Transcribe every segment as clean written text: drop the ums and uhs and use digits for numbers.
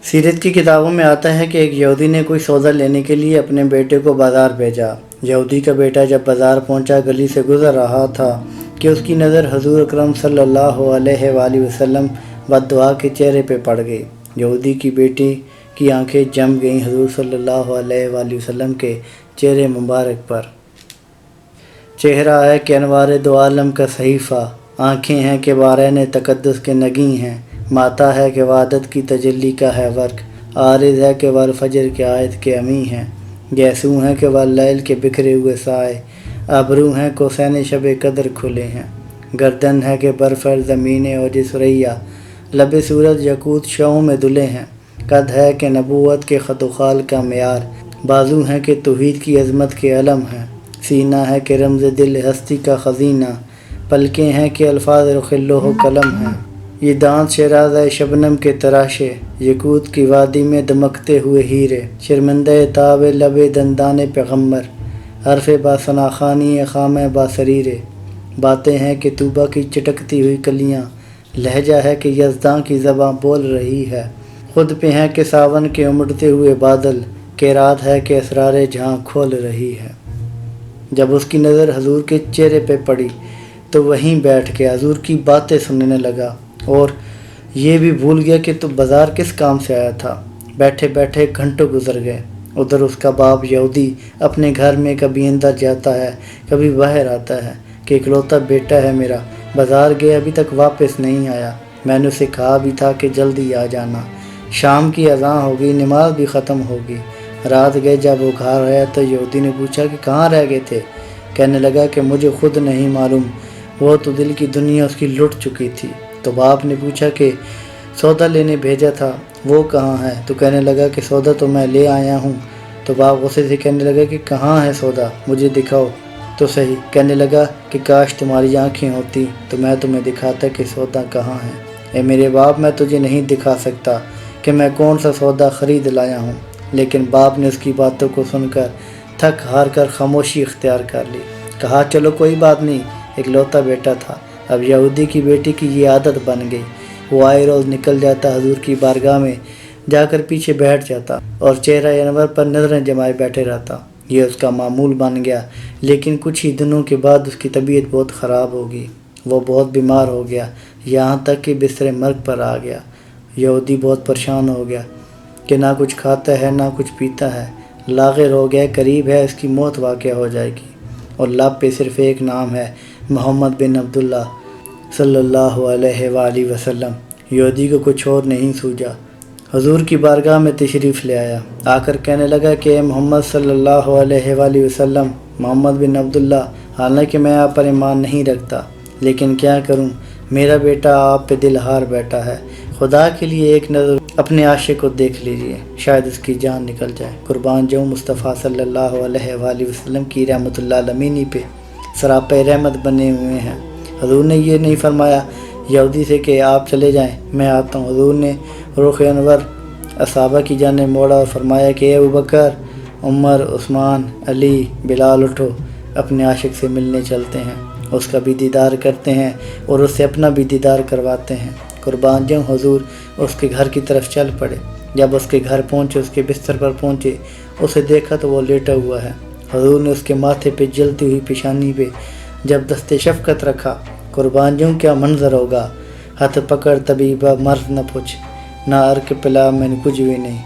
سیرت کی کتابوں میں آتا ہے کہ ایک یہودی نے کوئی سودا لینے کے لیے اپنے بیٹے کو بازار بھیجا۔ یہودی کا بیٹا جب بازار پہنچا، گلی سے گزر رہا تھا کہ اس کی نظر حضور اکرم صلی اللہ علیہ وآلہ وسلم بددعا کے چہرے پہ پڑ گئی۔ یہودی کی بیٹی کی آنکھیں جم گئیں حضور صلی اللہ علیہ وآلہ وسلم کے چہرے مبارک پر۔ چہرہ ہے کہ انوار دو عالم کا صحیفہ، آنکھیں ہیں کہ بارین تقدس کے نگیں ہیں، ماتا ہے کہ وحدت کی تجلی کا ہے ورق، عارض ہے کہ والفجر کے آیت کے امی ہیں، گیسوں ہیں کہ واللیل کے بکھرے ہوئے سائے، ابرو ہیں کوسین شب قدر کھلے ہیں، گردن ہے کہ برفر زمین اوج ثریا، لب صورت یقوت شعوں میں دلے ہیں، قد ہے کہ نبوت کے خط و خال کا معیار، بازو ہیں کہ توحید کی عظمت کے علم ہیں، سینہ ہے کہ رمز دل ہستی کا خزینہ، پلکیں ہیں کہ الفاظ رخ لوح و قلم ہیں، یہ دانت شیرازہ شبنم کے تراشے، یقوت کی وادی میں دمکتے ہوئے ہیرے، شرمندہ تاب لب دندان پیغمبر، حرف با ثناخانی خام با سریرے، باتیں ہیں کہ طوبہ کی چٹکتی ہوئی کلیاں، لہجہ ہے کہ یزداں کی زباں بول رہی ہے، خود پہ ہیں کہ ساون کے امڑتے ہوئے بادل، قرات ہے کہ اسرار جہاں کھول رہی ہے۔ جب اس کی نظر حضور کے چہرے پہ پڑی تو وہیں بیٹھ کے حضور کی باتیں سننے لگا اور یہ بھی بھول گیا کہ تو بازار کس کام سے آیا تھا۔ بیٹھے بیٹھے گھنٹوں گزر گئے۔ ادھر اس کا باپ یہودی اپنے گھر میں کبھی اندر جاتا ہے کبھی باہر آتا ہے کہ اکلوتا بیٹا ہے میرا، بازار گئے ابھی تک واپس نہیں آیا، میں نے اسے کہا بھی تھا کہ جلدی آ جانا، شام کی اذان ہو گئی، نماز بھی ختم ہوگی، رات گئے۔ جب وہ گھر آیا تو یہودی نے پوچھا کہ کہاں رہ گئے تھے؟ کہنے لگا کہ مجھے خود نہیں معلوم، وہ تو دل کی دنیا اس کی لٹ چکی تھی۔ تو باپ نے پوچھا کہ سودا لینے بھیجا تھا وہ کہاں ہے؟ تو کہنے لگا کہ سودا تو میں لے آیا ہوں۔ تو باپ غصے سے کہنے لگا کہ کہاں ہے سودا، مجھے دکھاؤ تو صحیح۔ کہنے لگا کہ کاش تمہاری آنکھیں ہوتی تو میں تمہیں دکھاتا کہ سودا کہاں ہے۔ اے میرے باپ، میں تجھے نہیں دکھا سکتا کہ میں کون سا سودا خرید لایا ہوں۔ لیکن باپ نے اس کی باتوں کو سن کر تھک ہار کر خاموشی اختیار کر لی۔ کہا چلو کوئی بات نہیں، اکلوتا بیٹا تھا، اب یہودی کی بیٹی کی یہ عادت بن گئی، وہ آئے روز نکل جاتا حضور کی بارگاہ میں جا کر پیچھے بیٹھ جاتا اور چہرہ انور پر نظریں جمائے بیٹھے رہتا۔ یہ اس کا معمول بن گیا۔ لیکن کچھ ہی دنوں کے بعد اس کی طبیعت بہت خراب ہو گئی، وہ بہت بیمار ہو گیا، یہاں تک کہ بستر مرگ پر آ گیا۔ یہودی بہت پریشان ہو گیا کہ نہ کچھ کھاتا ہے نہ کچھ پیتا ہے، لاغر ہو گیا، قریب ہے اس کی موت واقع ہو جائے گی، اور لب پہ صرف ایک نام ہے، محمد بن عبداللہ صلی اللہ علیہ وآلہ وسلم۔ یہودی کو کچھ اور نہیں سوجا، حضور کی بارگاہ میں تشریف لے آیا، آ کر کہنے لگا کہ اے محمد صلی اللہ علیہ وآلہ وسلم، محمد بن عبداللہ، حالانکہ میں آپ پر ایمان نہیں رکھتا، لیکن کیا کروں، میرا بیٹا آپ پہ دل ہار بیٹھا ہے، خدا کے لیے ایک نظر اپنے عاشق کو دیکھ لیجئے، شاید اس کی جان نکل جائے۔ قربان جاؤں مصطفیٰ صلی اللہ علیہ وآلہ وسلم کی رحمت اللہ علیہ پہ سراپے رحمت بنے ہوئے ہیں۔ حضور نے یہ نہیں فرمایا یہودی سے کہ آپ چلے جائیں، میں آتا ہوں۔ حضور نے رخ انور صحابہ کی جانب موڑا اور فرمایا کہ اے ابوبکر، عمر، عثمان، علی، بلال، اٹھو، اپنے عاشق سے ملنے چلتے ہیں، اس کا بھی دیدار کرتے ہیں اور اس سے اپنا بھی دیدار کرواتے ہیں۔ قربان جاؤں حضور اس کے گھر کی طرف چل پڑے۔ جب اس کے گھر پہنچے، اس کے بستر پر پہنچے، اسے دیکھا تو وہ لیٹا ہوا ہے۔ حضور نے اس کے ماتھے پہ جلتی ہوئی پیشانی پہ جب دست شفقت رکھا، قربان جاؤں کیا منظر ہوگا، ہاتھ پکڑ طبیبہ مرض نہ پوچھ، نہ ارک پلا میں نے کچھ بھی نہیں،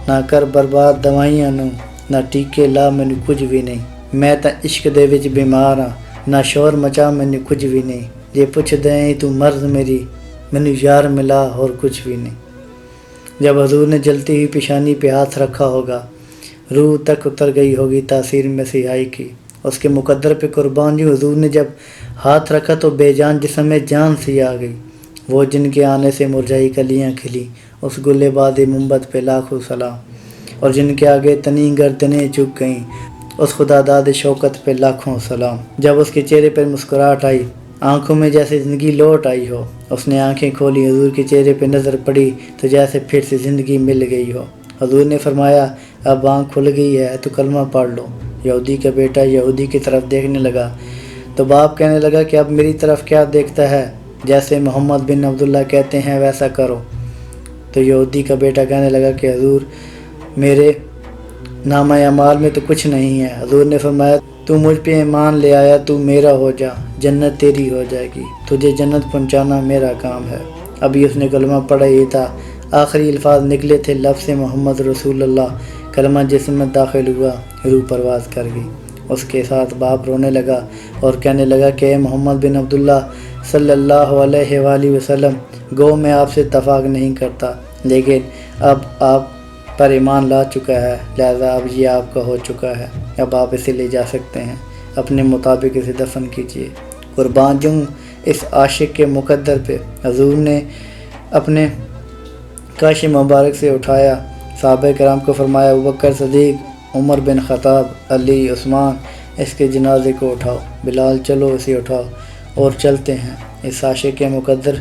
نہ کر برباد دوائیاں نو، نہ ٹیکے لا میں نے کچھ بھی نہیں، میں تا عشق دے وچ بیمار ہاں، نہ شور مچا میں نے کچھ بھی نہیں، جے پوچھ دیں تو مرض میری، مینوں یار ملا اور کچھ بھی نہیں۔ جب حضور نے جلتی ہوئی پیشانی پہ ہاتھ رکھا ہوگا، روح تک اتر گئی ہوگی تاثیر مسیحائی کی اس کے مقدر پہ۔ قربان جی حضور نے جب ہاتھ رکھا تو بے جان جسم میں جان سی آ گئی، وہ جن کے آنے سے مرجائی کلیاں کھلی، اس گلے باد منبت پہ لاکھوں سلام، اور جن کے آگے تنی گردنیں جھک گئیں، اس خدا داد شوکت پہ لاکھوں سلام۔ جب اس کے چہرے پر مسکراہٹ آئی، آنکھوں میں جیسے زندگی لوٹ آئی ہو، اس نے آنکھیں کھولی، حضور کے چہرے پہ نظر پڑی تو جیسے پھر سے زندگی مل گئی ہو۔ حضور نے فرمایا اب آنکھ کھل گئی ہے تو کلمہ پڑھ لو۔ یہودی کا بیٹا یہودی کی طرف دیکھنے لگا تو باپ کہنے لگا کہ اب میری طرف کیا دیکھتا ہے، جیسے محمد بن عبداللہ کہتے ہیں ویسا کرو۔ تو یہودی کا بیٹا کہنے لگا کہ حضور میرے نامہ اعمال میں تو کچھ نہیں ہے۔ حضور نے فرمایا تو مجھ پہ ایمان لے آیا، تو میرا ہو جا، جنت تیری ہو جائے گی، تجھے جنت پہنچانا میرا کام ہے۔ ابھی اس نے کلمہ پڑھا ہی تھا، آخری الفاظ نکلے تھے لفظ محمد رسول اللہ، کلمہ جسم میں داخل ہوا، روح پرواز کر گئی۔ اس کے ساتھ باپ رونے لگا اور کہنے لگا کہ اے محمد بن عبداللہ صلی اللہ علیہ وآلہ وسلم، گو میں آپ سے اتفاق نہیں کرتا، لیکن اب آپ پر ایمان لا چکا ہے، لہذا اب یہ آپ کا ہو چکا ہے، اب آپ اسے لے جا سکتے ہیں، اپنے مطابق اسے دفن کیجیے۔ قربان جوں اس عاشق کے مقدر پہ۔ حضور نے اپنے کاش مبارک سے اٹھایا، صحابہ کرام کو فرمایا ابوبکر صدیق، عمر بن خطاب، علی، عثمان، اس کے جنازے کو اٹھاؤ، بلال چلو اسے اٹھاؤ اور چلتے ہیں۔ اس عاشق کے مقدر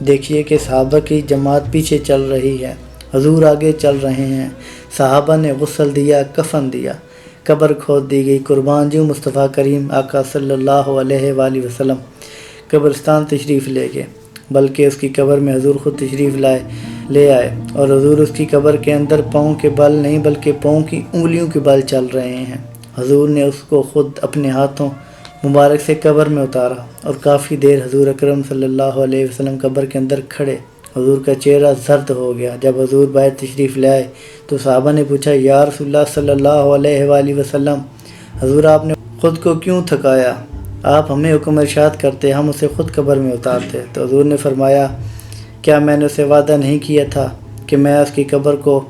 دیکھیے کہ صحابہ کی جماعت پیچھے چل رہی ہے، حضور آگے چل رہے ہیں، صحابہ نے غسل دیا، کفن دیا، قبر کھود دی گئی۔ قربان جوں مصطفیٰ کریم آقا صلی اللہ علیہ وآلہ وسلم قبرستان تشریف لے گئے، بلکہ اس کی قبر میں حضور خود تشریف لے آئے، اور حضور اس کی قبر کے اندر پاؤں کے بل نہیں بلکہ پاؤں کی انگلیوں کے بل چل رہے ہیں۔ حضور نے اس کو خود اپنے ہاتھوں مبارک سے قبر میں اتارا اور کافی دیر حضور اکرم صلی اللہ علیہ وسلم قبر کے اندر کھڑے۔ حضور کا چہرہ زرد ہو گیا۔ جب حضور باہر تشریف لے آئے تو صحابہ نے پوچھا یا رسول اللہ صلی اللہ علیہ وآلہ وسلم، حضور آپ نے خود کو کیوں تھکایا؟ آپ ہمیں حکم ارشاد کرتے، ہم اسے خود قبر میں اتارتے۔ تو حضور نے فرمایا کیا میں نے اسے وعدہ نہیں کیا تھا کہ میں اس کی قبر کو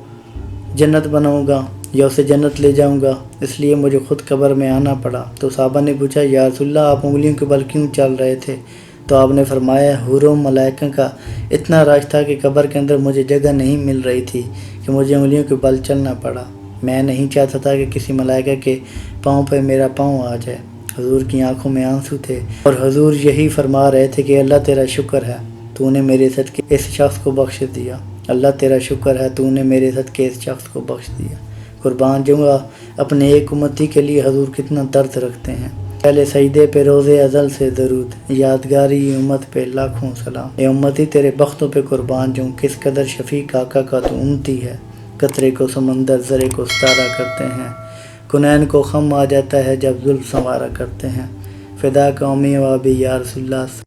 جنت بناؤں گا یا اسے جنت لے جاؤں گا، اس لیے مجھے خود قبر میں آنا پڑا۔ تو صحابہ نے پوچھا یا رسول اللہ آپ انگلیوں کے بل کیوں چل رہے تھے؟ تو آپ نے فرمایا حور و ملائکہ کا اتنا رش تھا کہ قبر کے اندر مجھے جگہ نہیں مل رہی تھی کہ مجھے انگلیوں کے بل چلنا پڑا، میں نہیں چاہتا تھا کہ کسی ملائکہ کے پاؤں پہ میرا پاؤں آ جائے۔ حضور کی آنکھوں میں آنسو تھے اور حضور یہی فرما رہے تھے کہ اللہ تیرا شکر ہے تو نے میرے صدقے اس شخص کو بخش دیا، اللہ تیرا شکر ہے تو نے میرے صدقے اس شخص کو بخش دیا۔ قربان جوں اپنے ایک امتی کے لیے حضور کتنا درد رکھتے ہیں۔ پہلے سجدے پہ روز ازل سے درود، یادگاری امت پہ لاکھوں سلام۔ اے امتی تیرے بختوں پہ قربان جوں، کس قدر شفیق آقا کا تو امتی ہے، قطرے کو سمندر ذرے کو ستارہ کرتے ہیں، کنین کو خم آ جاتا ہے جب زلف سنوارا کرتے ہیں، فدا قومی و ابی یا رسول اللہ۔